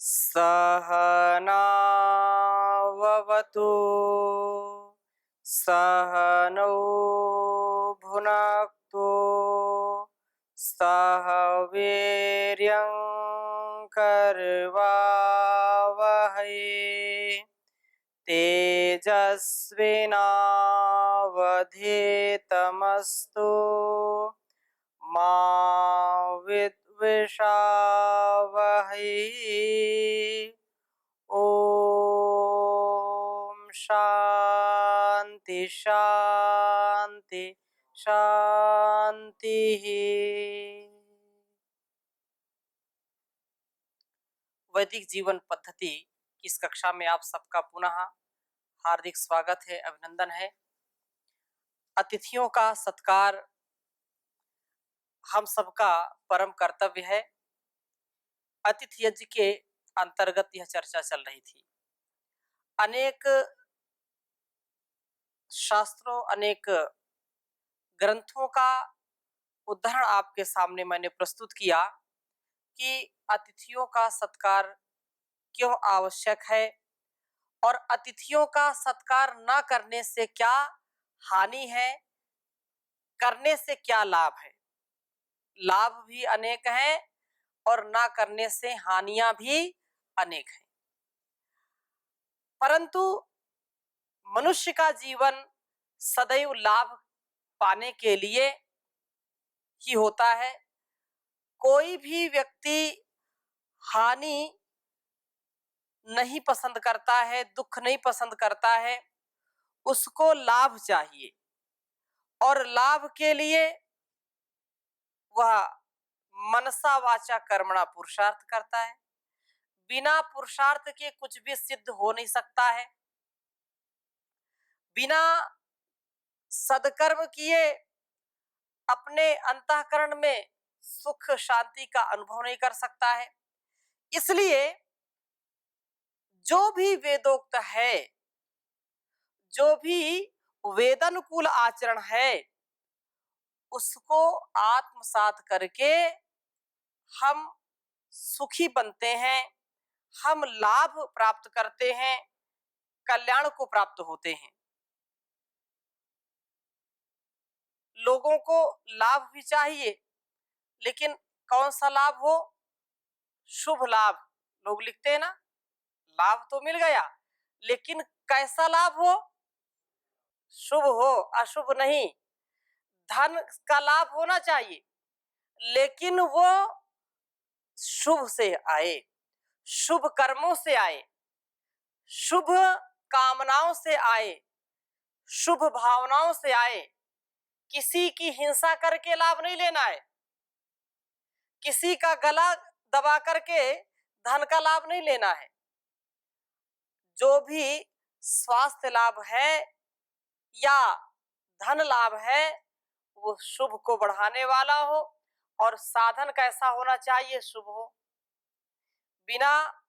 सहनाववतु सहनौ भुनक्तु सह वीर्यं करवावहै तेजस्विनावधीतमस्तु मा विद्विषावहै। ओम शांति शांति शांति। वैदिक जीवन पद्धति की इस कक्षा में आप सबका पुनः हार्दिक स्वागत है, अभिनंदन है। अतिथियों का सत्कार हम सबका परम कर्तव्य है। अतिथि यज्ञ के अंतर्गत यह चर्चा चल रही थी। अनेक शास्त्रों, अनेक ग्रंथों का उदाहरण आपके सामने मैंने प्रस्तुत किया कि अतिथियों का सत्कार क्यों आवश्यक है और अतिथियों का सत्कार न करने से क्या हानि है, करने से क्या लाभ है। लाभ भी अनेक हैं और ना करने से हानियां भी अनेक हैं। परंतु मनुष्य का जीवन सदैव लाभ पाने के लिए ही होता है। कोई भी व्यक्ति हानि नहीं पसंद करता है, दुख नहीं पसंद करता है, उसको लाभ चाहिए और लाभ के लिए वह मनसा वाचा कर्मणा पुरुषार्थ करता है। बिना पुरुषार्थ के कुछ भी सिद्ध हो नहीं सकता है। बिना सदकर्म किए अपने अंतःकरण में सुख शांति का अनुभव नहीं कर सकता है। इसलिए जो भी वेदोक्त है, जो भी वेदानुकूल आचरण है, उसको आत्मसात करके हम सुखी बनते हैं, हम लाभ प्राप्त करते हैं, कल्याण को प्राप्त होते हैं। लोगों को लाभ भी चाहिए, लेकिन कौन सा लाभ हो? शुभ लाभ। लोग लिखते हैं ना, लाभ तो मिल गया, लेकिन कैसा लाभ हो? शुभ हो, अशुभ नहीं। धन का लाभ होना चाहिए, लेकिन वो शुभ से आए, शुभ कर्मों से आए, शुभ कामनाओं से आए, शुभ भावनाओं से आए। किसी की हिंसा करके लाभ नहीं लेना है, किसी का गला दबा करके धन का लाभ नहीं लेना है। जो भी स्वास्थ्य लाभ है या धन लाभ है, वो शुभ को बढ़ाने वाला हो और साधन कैसा होना चाहिए? शुभ हो। बिना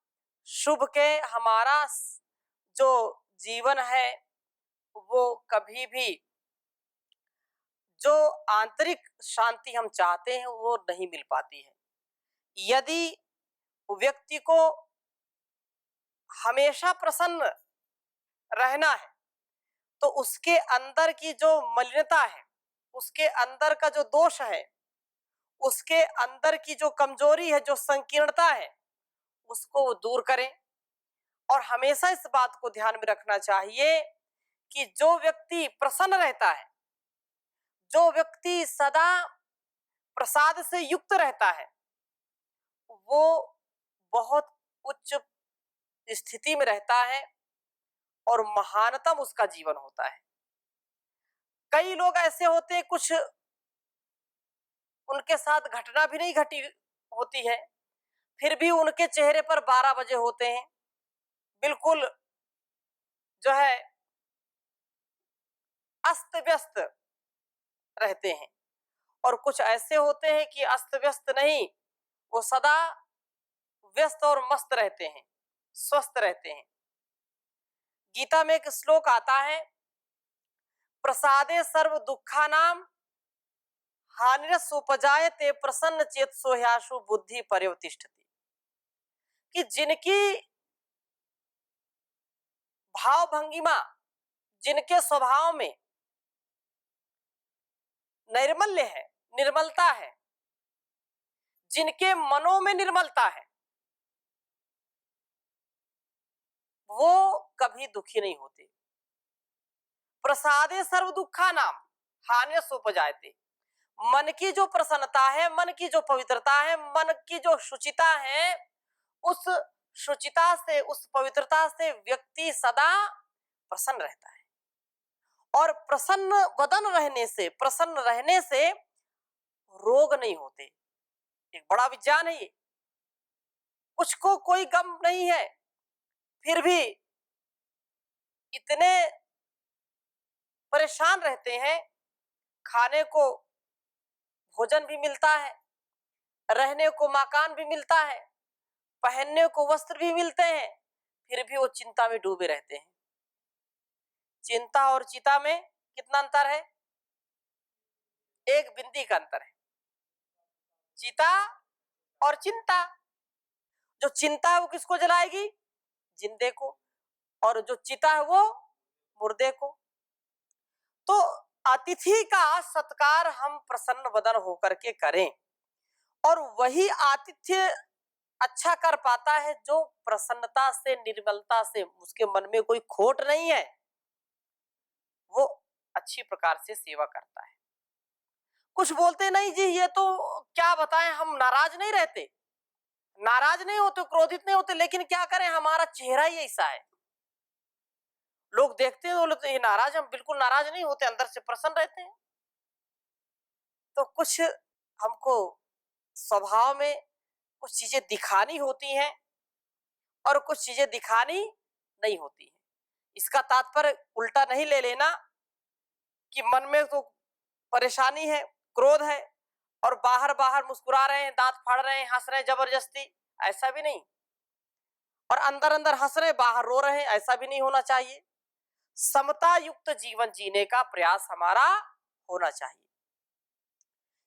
शुभ के हमारा जो जीवन है वो कभी भी जो आंतरिक शांति हम चाहते हैं वो नहीं मिल पाती है। यदि व्यक्ति को हमेशा प्रसन्न रहना है तो उसके अंदर की जो मलिनता है, उसके अंदर का जो दोष है, उसके अंदर की जो कमजोरी है, जो संकीर्णता है, उसको वो दूर करें। और हमेशा इस बात को ध्यान में रखना चाहिए कि जो व्यक्ति प्रसन्न रहता है, जो व्यक्ति सदा प्रसाद से युक्त रहता है, वो बहुत उच्च स्थिति में रहता है और महानतम उसका जीवन होता है। कई लोग ऐसे होते हैं, कुछ उनके साथ घटना भी नहीं घटी होती है, फिर भी उनके चेहरे पर 12 बजे होते हैं, बिल्कुल जो है अस्त व्यस्त रहते हैं। और कुछ ऐसे होते हैं कि अस्त व्यस्त नहीं, वो सदा व्यस्त और मस्त रहते हैं, स्वस्थ रहते हैं। गीता में एक श्लोक आता है, प्रसादे सर्व दुखानाम हानिरस उपजायते प्रसन्न चेतसो ह्याशु बुद्धि पर्यवतिष्ठति। कि जिनकी भाव भंगिमा, जिनके स्वभाव में नैर्मल्य है, निर्मलता है, जिनके मनों में निर्मलता है, वो कभी दुखी नहीं होते। प्रसादे सर्व दुखा नाम हानि सोपजायते। मन की जो प्रसन्नता है, मन की जो पवित्रता है, मन की जो शुचिता है, उस शुचिता से, उस पवित्रता से व्यक्ति सदा प्रसन्न रहता है। और प्रसन्न वदन रहने से, प्रसन्न रहने से रोग नहीं होते। एक बड़ा विज्ञान है ये। कुछ को कोई गम नहीं है, फिर भी इतने परेशान रहते हैं। खाने को भोजन भी मिलता है, रहने को मकान भी मिलता है, पहनने को वस्त्र भी मिलते हैं, फिर भी वो चिंता में डूबे रहते हैं। चिंता और चिता में कितना अंतर है? एक बिंदी का अंतर है। चिता और चिंता। जो चिंता है वो किसको जलाएगी? जिंदे को। और जो चिता है वो मुर्दे को। तो अतिथि का सत्कार हम प्रसन्न वदन होकर के करें, और वही आतिथ्य अच्छा कर पाता है जो प्रसन्नता से, निर्मलता से, उसके मन में कोई खोट नहीं है, वो अच्छी प्रकार से सेवा करता है। कुछ बोलते नहीं जी, ये तो क्या बताएं, हम नाराज नहीं रहते, नाराज नहीं होते, क्रोधित नहीं होते, लेकिन क्या करें, हमारा चेहरा ही ऐसा है। लोग देखते हैं बोले तो ये नाराज, हम बिल्कुल नाराज नहीं होते, अंदर से प्रसन्न रहते हैं। तो कुछ हमको स्वभाव में कुछ चीजें दिखानी होती हैं और कुछ चीजें दिखानी नहीं होती हैं। इसका तात्पर्य उल्टा नहीं ले लेना कि मन में तो परेशानी है, क्रोध है, और बाहर बाहर मुस्कुरा रहे हैं, दांत फाड़ रहे हैं, हंस रहे हैं जबरदस्ती, ऐसा भी नहीं। और अंदर अंदर हंस रहे, बाहर रो रहे हैं, ऐसा भी नहीं होना चाहिए। समता युक्त जीवन जीने का प्रयास हमारा होना चाहिए।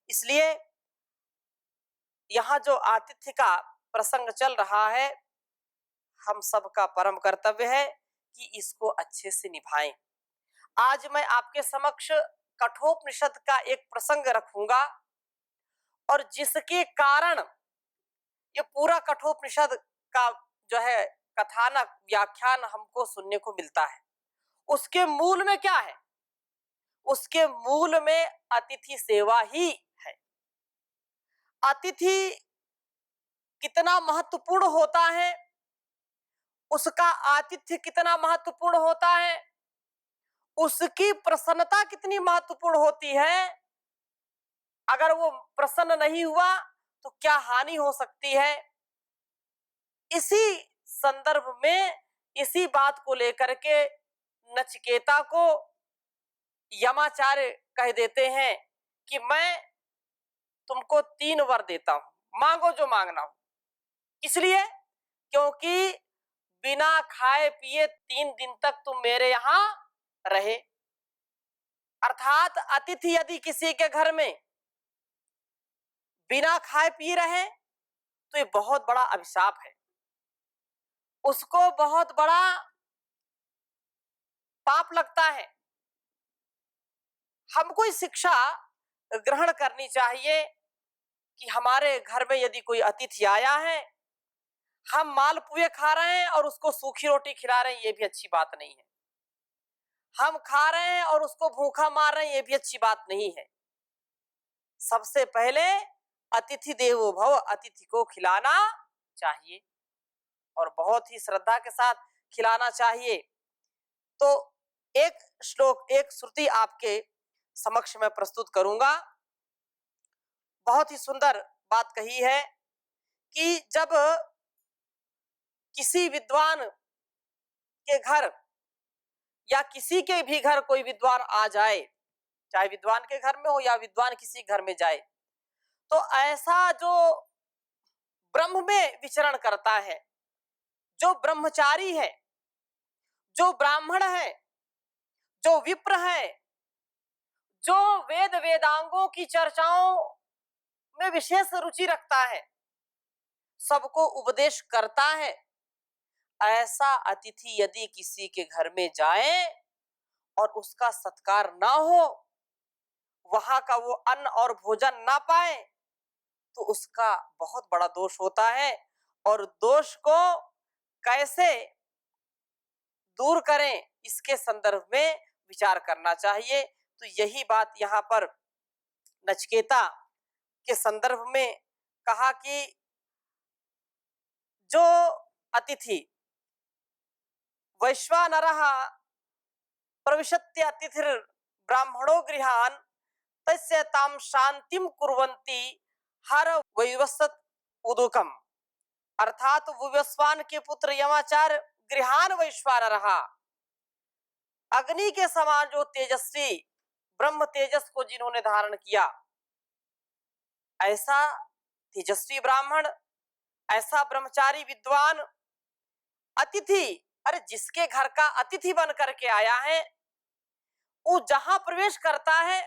इसलिए यहां जो आतिथ्य का प्रसंग चल रहा है, हम सबका परम कर्तव्य है कि इसको अच्छे से निभाएं। आज मैं आपके समक्ष कठोपनिषद का एक प्रसंग रखूंगा, और जिसके कारण ये पूरा कठोपनिषद का जो है कथानक, व्याख्यान हमको सुनने को मिलता है। उसके मूल में क्या है? उसके मूल में अतिथि सेवा ही है। अतिथि कितना महत्वपूर्ण होता है, उसका आतिथ्य कितना महत्वपूर्ण होता है, उसकी प्रसन्नता कितनी महत्वपूर्ण होती है। अगर वो प्रसन्न नहीं हुआ तो क्या हानि हो सकती है। इसी संदर्भ में, इसी बात को लेकर के नचिकेता को यमाचार्य कह देते हैं कि मैं तुमको 3 वर देता हूं, मांगो जो मांगना हो। इसलिए क्योंकि बिना खाए पिए 3 दिन तक तुम मेरे यहां रहे। अर्थात अतिथि यदि किसी के घर में बिना खाए पी रहे तो ये बहुत बड़ा अभिशाप है, उसको बहुत बड़ा पाप लगता है। हमको इस शिक्षा ग्रहण करनी चाहिए कि हमारे घर में यदि कोई अतिथि आया है, हम मालपुए खा रहे हैं और उसको सूखी रोटी खिला रहे हैं, ये भी अच्छी बात नहीं है। हम खा रहे हैं और उसको भूखा मार रहे हैं, ये भी अच्छी बात नहीं है। सबसे पहले अतिथि देवो भव, अतिथि को खिलाना चाहिए और बहुत ही श्रद्धा के साथ खिलाना चाहिए। तो एक श्लोक, एक श्रुति आपके समक्ष में प्रस्तुत करूंगा। बहुत ही सुंदर बात कही है कि जब किसी विद्वान के घर या किसी के भी घर कोई विद्वान आ जाए, चाहे विद्वान के घर में हो या विद्वान किसी घर में जाए, तो ऐसा जो ब्रह्म में विचरण करता है, जो ब्रह्मचारी है, जो ब्राह्मण है, जो विप्र है, जो वेद वेदांगों की चर्चाओं में विशेष रुचि रखता है, सबको उपदेश करता है। ऐसा अतिथि यदि किसी के घर में जाए और उसका सत्कार ना हो, वहां का वो अन्न और भोजन ना पाए, तो उसका बहुत बड़ा दोष होता है। और दोष को कैसे दूर करें, इसके संदर्भ में विचार करना चाहिए। तो यही बात यहाँ पर नचिकेता के संदर्भ में कहा कि जो अतिथि वैश्वानरः प्रविशत्य अतिथिर ब्राह्मणो गृहान तस्य ताम शांतिम कुर्वन्ति हर वैवस्वत उदुकम। अर्थात विवस्वान के पुत्र यमाचार गृहान वैश्वानरः, अग्नि के समान जो तेजस्वी ब्रह्म तेजस को जिन्होंने धारण किया, ऐसा तेजस्वी ब्राह्मण, ऐसा ब्रह्मचारी विद्वान अतिथि, अरे जिसके घर का अतिथि बन करके आया है, वो जहां प्रवेश करता है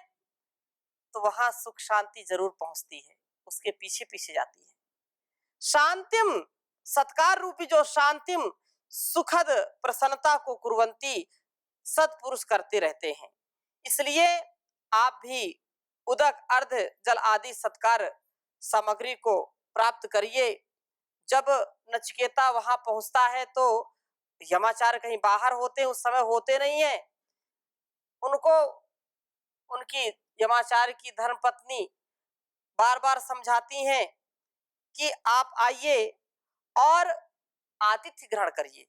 तो वहां सुख शांति जरूर पहुंचती है, उसके पीछे पीछे जाती है। शांतिम, सत्कार रूपी जो शांतिम सुखद प्रसन्नता को कुर्वंती, सत्पुरुष करते रहते हैं। इसलिए आप भी उदक अर्ध जल आदि सत्कार सामग्री को प्राप्त करिए। जब नचिकेता वहां पहुंचता है तो यमाचार्य कहीं बाहर होते, उस समय होते नहीं है। उनको उनकी यमाचार्य की धर्मपत्नी बार बार समझाती हैं कि आप आइए और आतिथ्य ग्रहण करिए,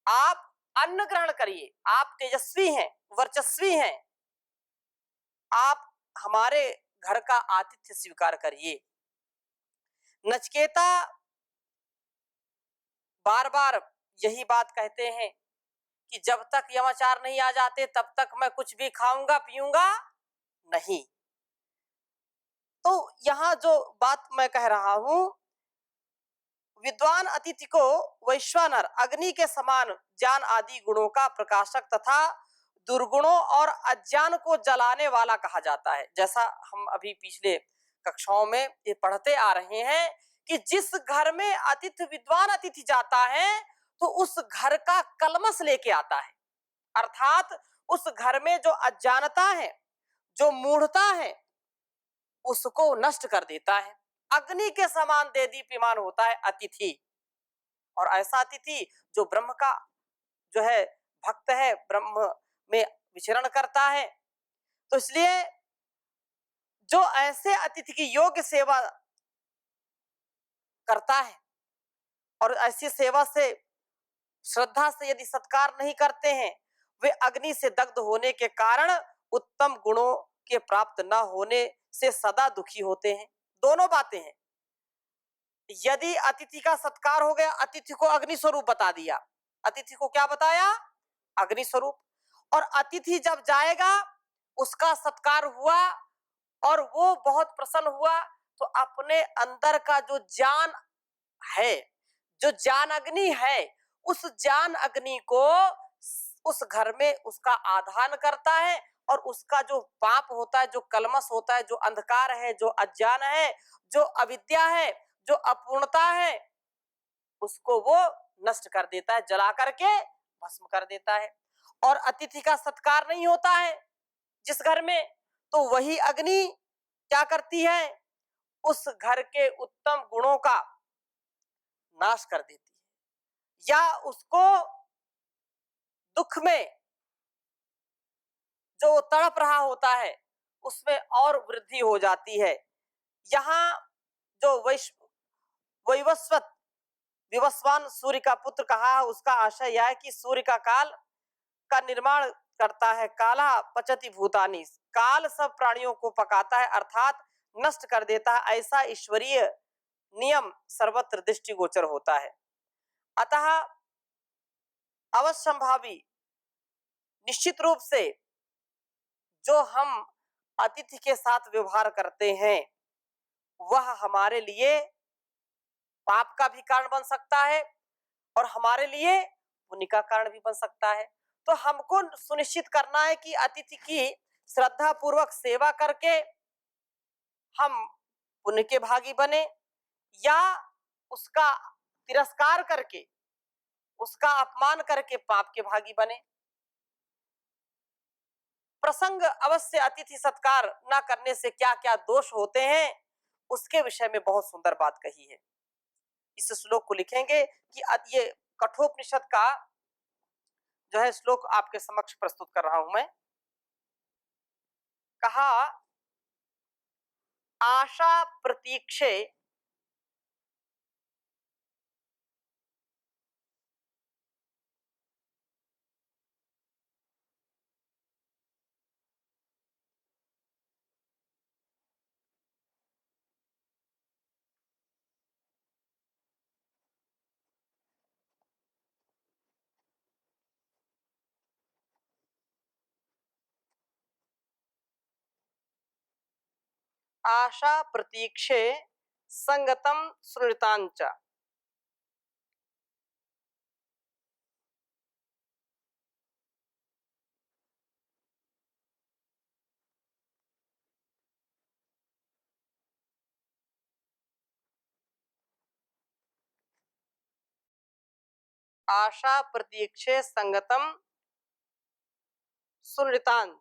आप अन्न ग्रहण करिए, आप तेजस्वी हैं, वर्चस्वी हैं, आप हमारे घर का आतिथ्य स्वीकार करिए। नचिकेता बार बार यही बात कहते हैं कि जब तक यमाचार्य नहीं आ जाते तब तक मैं कुछ भी खाऊंगा पीऊंगा नहीं। तो यहां जो बात मैं कह रहा हूं, विद्वान अतिथि को वैश्वानर अग्नि के समान ज्ञान आदि गुणों का प्रकाशक तथा दुर्गुणों और अज्ञान को जलाने वाला कहा जाता है। जैसा हम अभी पिछले कक्षाओं में ये पढ़ते आ रहे हैं कि जिस घर में अतिथि विद्वान अतिथि जाता है तो उस घर का कलमश लेके आता है, अर्थात उस घर में जो अज्ञानता है, जो मूढ़ता है, उसको नष्ट कर देता है। अग्नि के समान देदीप्यमान होता है अतिथि। और ऐसा अतिथि जो ब्रह्म का जो है भक्त है, ब्रह्म में विचरण करता है, तो इसलिए जो ऐसे अतिथि की योग्य सेवा करता है और ऐसी सेवा से श्रद्धा से यदि सत्कार नहीं करते हैं, वे अग्नि से दग्ध होने के कारण उत्तम गुणों के प्राप्त न होने से सदा दुखी होते हैं। दोनों बातें हैं। यदि अतिथि का सत्कार हो गया, अतिथि को अग्नि स्वरूप बता दिया, अतिथि को क्या बताया? अग्नि स्वरूप। और अतिथि जब जाएगा, उसका सत्कार हुआ और वो बहुत प्रसन्न हुआ, तो अपने अंदर का जो ज्ञान है, जो ज्ञान अग्नि है, उस ज्ञान अग्नि को उस घर में उसका आधान करता है और उसका जो पाप होता है, जो कलमश होता है, जो अंधकार है, जो अज्ञान है, जो अविद्या है, जो अपूर्णता है, उसको वो नष्ट कर देता है, जला करके भस्म कर देता है। और अतिथि का सत्कार नहीं होता है जिस घर में, तो वही अग्नि क्या करती है? उस घर के उत्तम गुणों का नाश कर देती है या उसको दुख में जो तड़प रहा होता है उसमें और वृद्धि हो जाती है। यहाँ जो वैवस्वत विवस्वान सूर्य का पुत्र कहा, उसका आशय यह है कि सूर्य का काल का निर्माण करता है। काला पचति भूतानि, काल सब प्राणियों को पकाता है, अर्थात नष्ट कर देता है। ऐसा ईश्वरीय नियम सर्वत्र दृष्टिगोचर होता है। अतः अवश्यंभावी निश्चित रूप से जो हम अतिथि के साथ व्यवहार करते हैं वह हमारे लिए पाप का भी कारण बन सकता है और हमारे लिए पुण्य का कारण भी बन सकता है। तो हमको सुनिश्चित करना है कि अतिथि की श्रद्धा पूर्वक सेवा करके हम पुण्य के भागी बने या उसका तिरस्कार करके, उसका अपमान करके पाप के भागी बने। प्रसंग अवश्य अतिथि सत्कार न करने से क्या क्या दोष होते हैं, उसके विषय में बहुत सुंदर बात कही है। इस श्लोक को लिखेंगे कि ये कठोपनिषद का जो है श्लोक आपके समक्ष प्रस्तुत कर रहा हूं मैं। कहा, आशा प्रतीक्षे आशा प्रतीक्षे संगतम सुनृतांच। आशा प्रतीक्षे संगतम सुनृतान।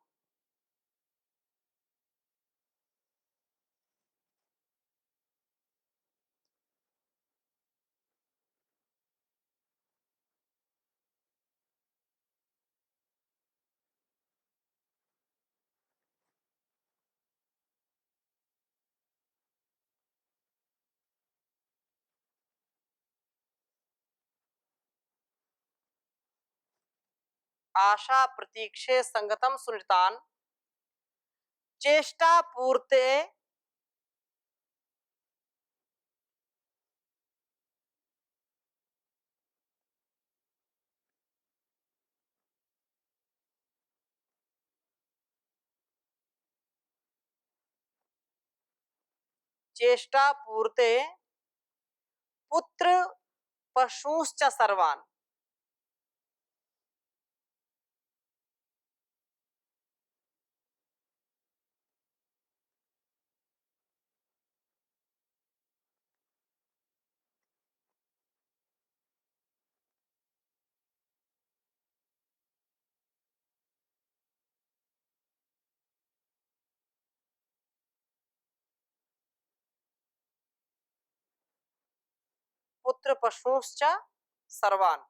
आशा प्रतीक्षे संगतम सुनृतान चेष्टा पूर्ते चेष्टा पूर्ते पुत्र पशुश्च सर्वान। पुत्र पशुश्च सर्वान।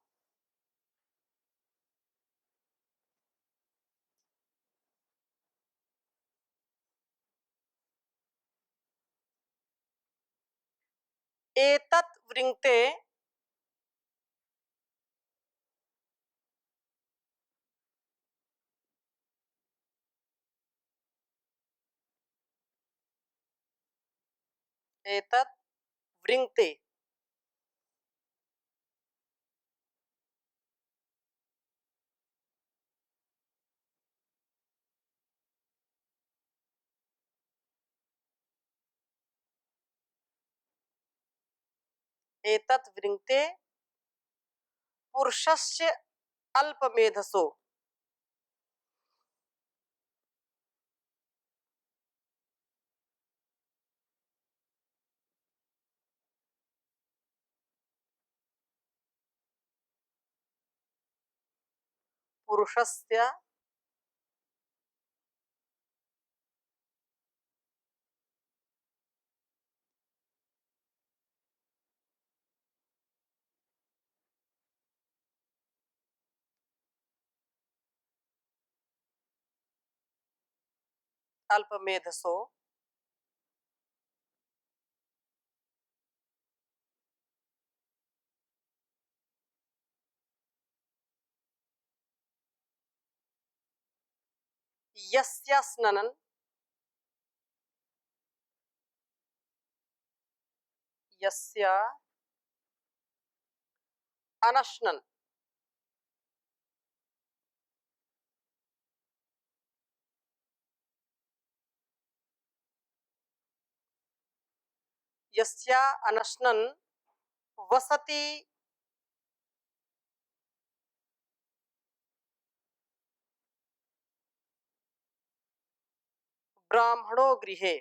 एतत् वृङ्क्ते एतत् वृङ्क्ते एतत् वृङ्क्ते पुरुषस्य अल्पमेधसो। पुरुषस्य अल्पमेधसो यस्य स्ननन् यस्य अनश्नन् यस्य अनश्नन् वसति ब्राह्मणो गृहे।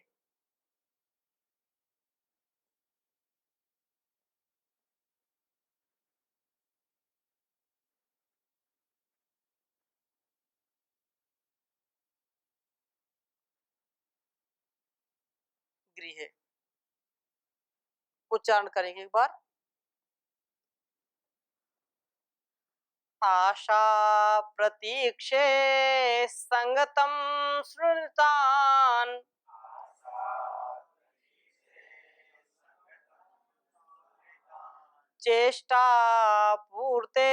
गृहे। उच्चारण करेंगे एक बार। आशा प्रतीक्षे संगतम श्रुतान चेष्टा पूर्ते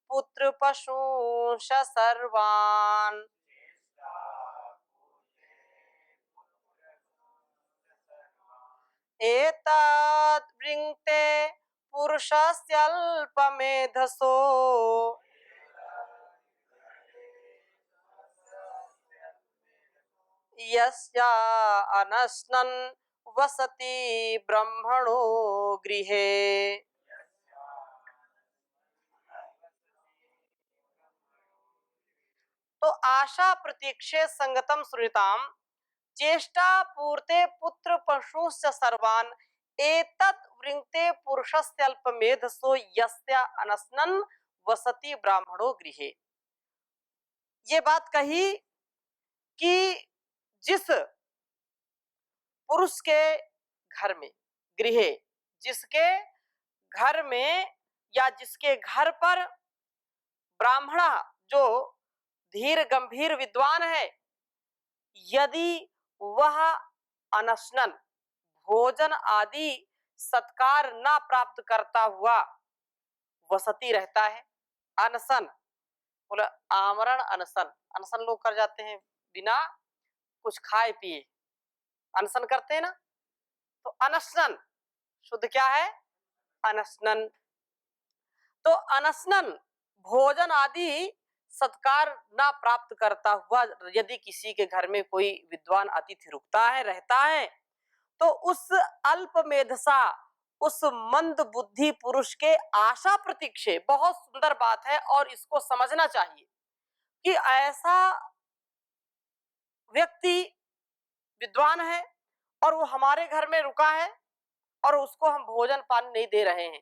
पुत्र पशूंश सर्वान् एतद् वृङ्क्ते पुरुषस्यल्पमेधसो यस्या अनश्नन् वसति ब्रह्मणो गृहे। तो आशा प्रतीक्षे संगतम श्रुताम चेष्टा पूर्ते पुत्र पशुश्च सर्वान् एतत् वृङ्क्ते पुरुषस्यल्पमेधसो यस्य अनश्नन् वसति ब्राह्मणो गृहे। ये बात कही कि जिस पुरुष के घर में, गृहे, जिसके घर में या जिसके घर पर ब्राह्मण जो धीर गंभीर विद्वान है, यदि वह अनशनन भोजन आदि सत्कार न प्राप्त करता हुआ वसती रहता है। अनशन बोले आमरण अनशन, अनशन लोग कर जाते हैं बिना कुछ खाए पिए, अनशन करते हैं ना, तो अनशन शुद्ध क्या है? अनशनन। तो अनशनन भोजन आदि सत्कार ना प्राप्त करता हुआ यदि किसी के घर में कोई विद्वान अतिथि रुकता है, रहता है, तो उस अल्प मेधसा, उस मंद बुद्धि पुरुष के आशा प्रतीक्षे, बहुत सुंदर बात है और इसको समझना चाहिए कि ऐसा व्यक्ति विद्वान है और वो हमारे घर में रुका है और उसको हम भोजन पानी नहीं दे रहे हैं,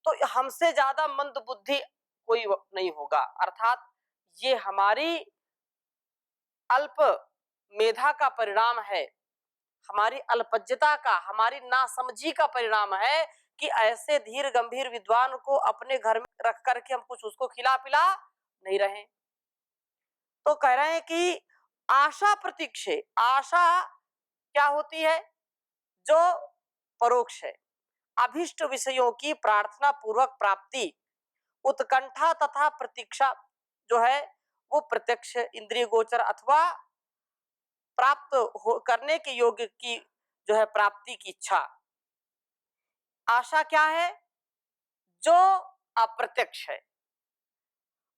तो हमसे ज्यादा मंद बुद्धि कोई नहीं होगा। अर्थात ये हमारी अल्प मेधा का परिणाम है, हमारी अल्पज्ञता का, हमारी नासमझी का परिणाम है कि ऐसे धीर गंभीर विद्वान को अपने घर में रख करके हम कुछ उसको खिला पिला नहीं रहे। तो कह रहे हैं कि आशा प्रतीक्षे, आशा क्या होती है? जो परोक्ष है, अभिष्ट विषयों की प्रार्थना पूर्वक प्राप्ति, उत्कंठा तथा प्रतीक्षा जो है वो प्रत्यक्ष इंद्रिय गोचर अथवा प्राप्त करने के योग्य की जो है प्राप्ति की इच्छा। आशा क्या है? जो अप्रत्यक्ष है।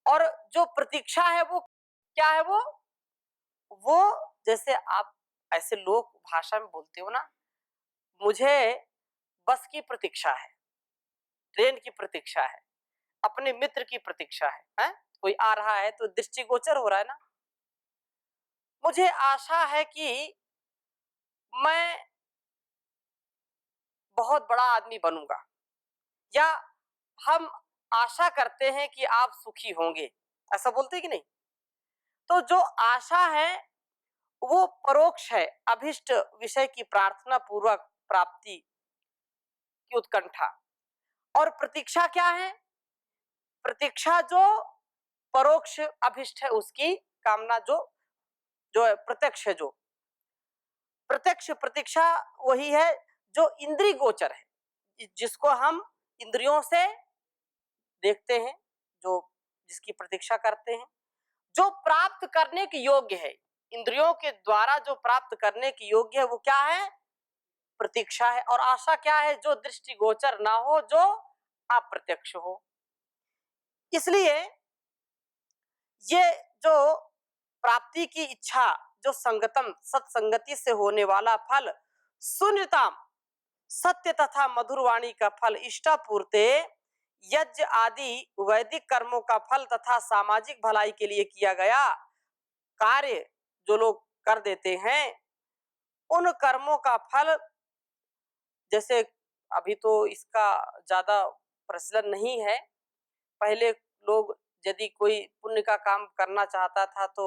और जो प्रतीक्षा है वो क्या है? वो जैसे आप ऐसे लोक भाषा में बोलते हो ना, मुझे बस की प्रतीक्षा है, ट्रेन की प्रतीक्षा है, अपने मित्र की प्रतीक्षा है? कोई आ रहा है तो दृष्टिगोचर हो रहा है ना। मुझे आशा है कि मैं बहुत बड़ा आदमी बनूंगा, या हम आशा करते हैं कि आप सुखी होंगे, ऐसा बोलते कि नहीं? तो जो आशा है वो परोक्ष है, अभिष्ट विषय की प्रार्थना पूर्वक प्राप्ति की उत्कंठा। और प्रतीक्षा क्या है? प्रतीक्षा जो परोक्ष अभिष्ट है उसकी कामना, जो है प्रत्यक्ष है। जो प्रत्यक्ष प्रतीक्षा वही है जो इंद्रिय गोचर है, जिसको हम इंद्रियों से देखते हैं, जो जिसकी प्रतीक्षा करते हैं, जो प्राप्त करने के योग्य है, इंद्रियों के द्वारा जो प्राप्त करने के योग्य है वो क्या है? प्रतीक्षा है। और आशा क्या है? जो दृष्टिगोचर ना हो, जो अप्रत्यक्ष हो। इसलिए ये जो प्राप्ति की इच्छा, जो संगतम सत्संगति से होने वाला फल, शून्यताम सत्य तथा मधुर वाणी का फल, इष्टापूर्ते यज्ञ आदि वैदिक कर्मों का फल तथा सामाजिक भलाई के लिए किया गया कार्य जो लोग कर देते हैं, उन कर्मों का फल, जैसे अभी तो इसका ज्यादा प्रचलन नहीं है, पहले लोग यदि कोई पुण्य का काम करना चाहता था तो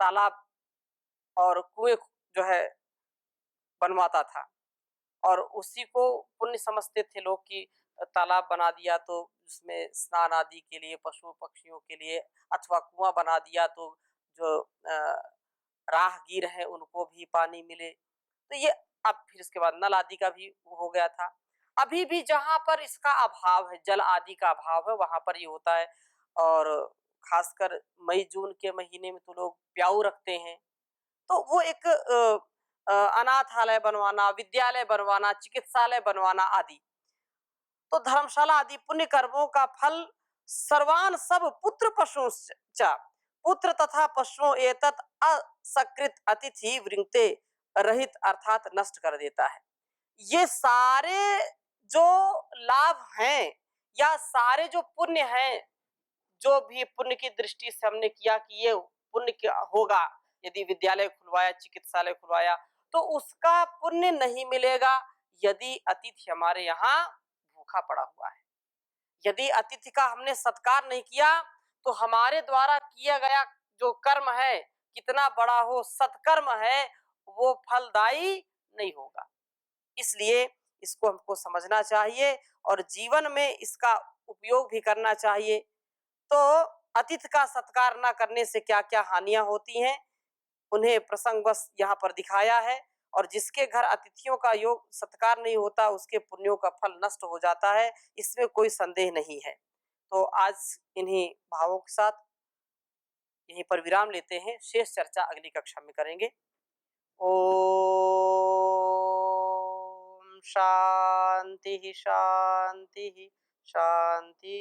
तालाब और कुएं जो है बनवाता था और उसी को पुण्य समझते थे लोग कि तालाब बना दिया तो उसमें स्नान आदि के लिए, पशु पक्षियों के लिए, अथवा कुआं बना दिया तो जो राहगीर हैं उनको भी पानी मिले। तो ये अब फिर इसके बाद नल आदि का भी हो गया था। अभी भी जहाँ पर इसका अभाव है, जल आदि का अभाव है, वहां पर ये होता है। और खासकर मई जून के महीने में तो लोग प्याऊ रखते हैं। तो वो एक अनाथालय बनवाना, विद्यालय बनवाना, चिकित्सालय बनवाना आदि। तो धर्मशाला आदि पुण्य कर्मों का फल सर्वान सब पुत्र पशु पुत्र तथा पशुओं एतत् असकृत अतिथि वृंगते रहित अर्थात नष्ट कर देता है। ये सारे जो लाभ हैं या सारे जो पुण्य हैं, जो भी पुण्य की दृष्टि से हमने किया कि ये पुण्य क्या होगा, यदि विद्यालय खुलवाया, चिकित्सालय खुलवाया, तो उसका पुण्य नहीं मिलेगा यदि अतिथि हमारे यहाँ भूखा पड़ा हुआ है। यदि अतिथि का हमने सत्कार नहीं किया तो हमारे द्वारा किया गया जो कर्म है, कितना बड़ा हो, सत्कर्म है, वो फलदायी नहीं होगा। इसलिए इसको हमको समझना चाहिए और जीवन में इसका उपयोग भी करना चाहिए। तो अतिथि का सत्कार न करने से क्या क्या हानियां होती हैं, उन्हें प्रसंगवश यहाँ पर दिखाया है। और जिसके घर अतिथियों का योग सत्कार नहीं होता, उसके पुण्यों का फल नष्ट हो जाता है, इसमें कोई संदेह नहीं है। तो आज इन्हीं भावों के साथ यहीं पर विराम लेते हैं। शेष चर्चा अगली कक्षा में करेंगे। ओम शांति शांति शांति।